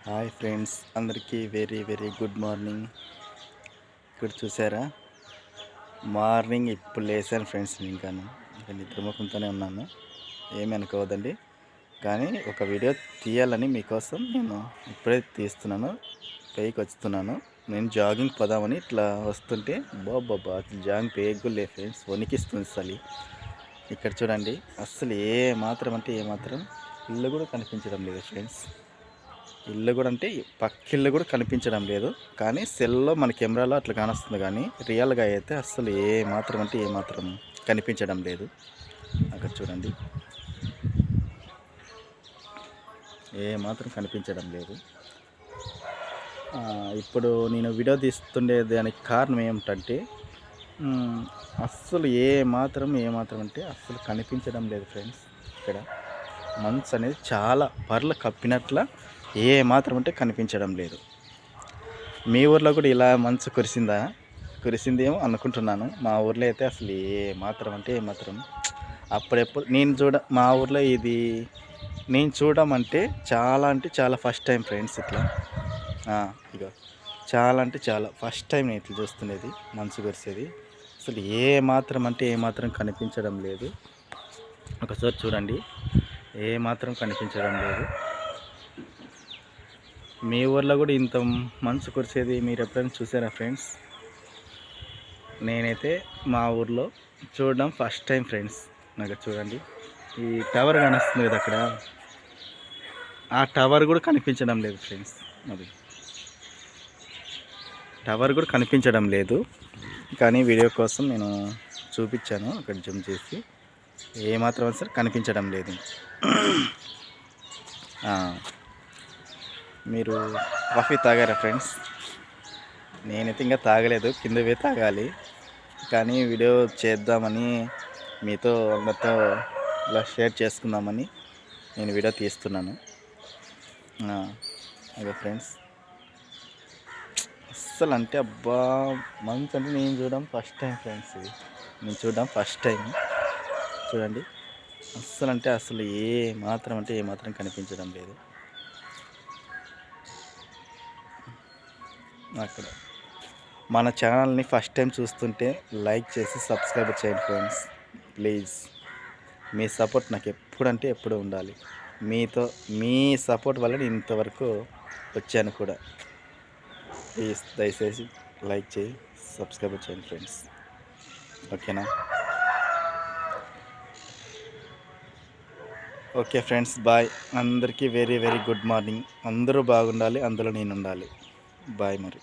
Hi friends, అందరికీ very very good morning. ఇక్కడ చూసారా, మార్నింగ్ ఇప్పుడు లేసాను ఫ్రెండ్స్. ఇంకా నిద్రముఖంతోనే ఉన్నాను, ఏమి అనుకోవద్దండి. కానీ ఒక వీడియో తీయాలని మీకోసం నేను ఇప్పుడే తీస్తున్నాను. పైకి వస్తున్నాను. నేను జాగింగ్ పోదామని ఇట్లా వస్తుంటే బాబా జాగింగ్ పేగులే ఫ్రెండ్స్, వణికిస్తుంది చలి. ఇక్కడ చూడండి, అస్సలు ఏ మాత్రం అంటే ఏమాత్రం ఇల్లు కూడా కనిపించడం లేదు ఫ్రెండ్స్. ఇల్లు కూడా అంటే పక్కిల్లు కూడా కనిపించడం లేదు. కానీ సెల్లో మన కెమెరాలో అట్లా కానొస్తుంది, కానీ రియల్గా అయితే అస్సలు ఏ మాత్రం అంటే ఏమాత్రం కనిపించడం లేదు. అక్కడ చూడండి, ఏ మాత్రం కనిపించడం లేదు. ఇప్పుడు నేను వీడియో తీస్తుండే దానికి కారణం ఏమిటంటే అస్సలు ఏమాత్రం అంటే అస్సలు కనిపించడం లేదు ఫ్రెండ్స్. ఇక్కడ మంచు అనేది చాలా పర్లు కప్పినట్ల ఏ మాత్రం అంటే కనిపించడం లేదు. మీ ఊర్లో కూడా ఇలా మంచు కురిసిందేమో అనుకుంటున్నాను. మా ఊర్లో అయితే అసలు ఏ మాత్రం అంటే ఏమాత్రం అప్పుడెప్పుడు మా ఊర్లో ఇది నేను చూడమంటే చాలా ఫస్ట్ టైం ఫ్రెండ్స్. ఇట్లా ఇక చాలా అంటే చాలా ఫస్ట్ టైం నేను ఇట్లా చూస్తుండేది, మంచు కురిసేది. అసలు ఏ మాత్రం అంటే ఏమాత్రం కనిపించడం లేదు. ఒకసారి చూడండి, ఏ మాత్రం కనిపించడం లేదు. మీ ఊర్లో కూడా ఇంత మంచు కురిసేది మీరు ఎప్పుడైనా చూసారా ఫ్రెండ్స్? నేనైతే మా ఊర్లో చూడడం ఫస్ట్ టైం ఫ్రెండ్స్. నాకు చూడండి, ఈ టవర్ కానొస్తుంది కదా, అక్కడ ఆ టవర్ కూడా కనిపించడం లేదు ఫ్రెండ్స్. అది టవర్ కూడా కనిపించడం లేదు. కానీ వీడియో కోసం నేను చూపించాను, అక్కడ జూమ్ చేసి. ఏమాత్రం సరే కనిపించడం లేదు. మీరు కాఫీ తాగారా ఫ్రెండ్స్? నేనైతే ఇంకా తాగలేదు, కింద పోయి తాగాలి. కానీ వీడియో చేద్దామని, మీతో అందరితో ఇలా షేర్ చేసుకుందామని నేను వీడియో తీస్తున్నాను. అదే ఫ్రెండ్స్, అస్సలు అంటే అబ్బా మంచు అంటే నేను చూడడం ఫస్ట్ టైం ఫ్రెండ్స్. ఇది నేను చూడడం ఫస్ట్ టైం. చూడండి, అస్సలు అంటే అసలు ఏ మాత్రం కనిపించడం లేదు. అక్కడ మన ఛానల్ని ఫస్ట్ టైం చూస్తుంటే లైక్ చేసి సబ్స్క్రైబ్ చేయండి ఫ్రెండ్స్, ప్లీజ్. మీ సపోర్ట్ నాకు ఎప్పుడు ఉండాలి. మీ సపోర్ట్ వల్ల నేను ఇంతవరకు వచ్చాను కూడా. ప్లీజ్ దయచేసి లైక్ చేసి సబ్స్క్రైబ్ చేయండి ఫ్రెండ్స్, ఓకేనా? Okay friends, bye. అందరికీ వెరీ వెరీ గుడ్ మార్నింగ్. అందరూ బాగుండాలి, అందులో నేను ఉండాలి. బాయ్ మరి.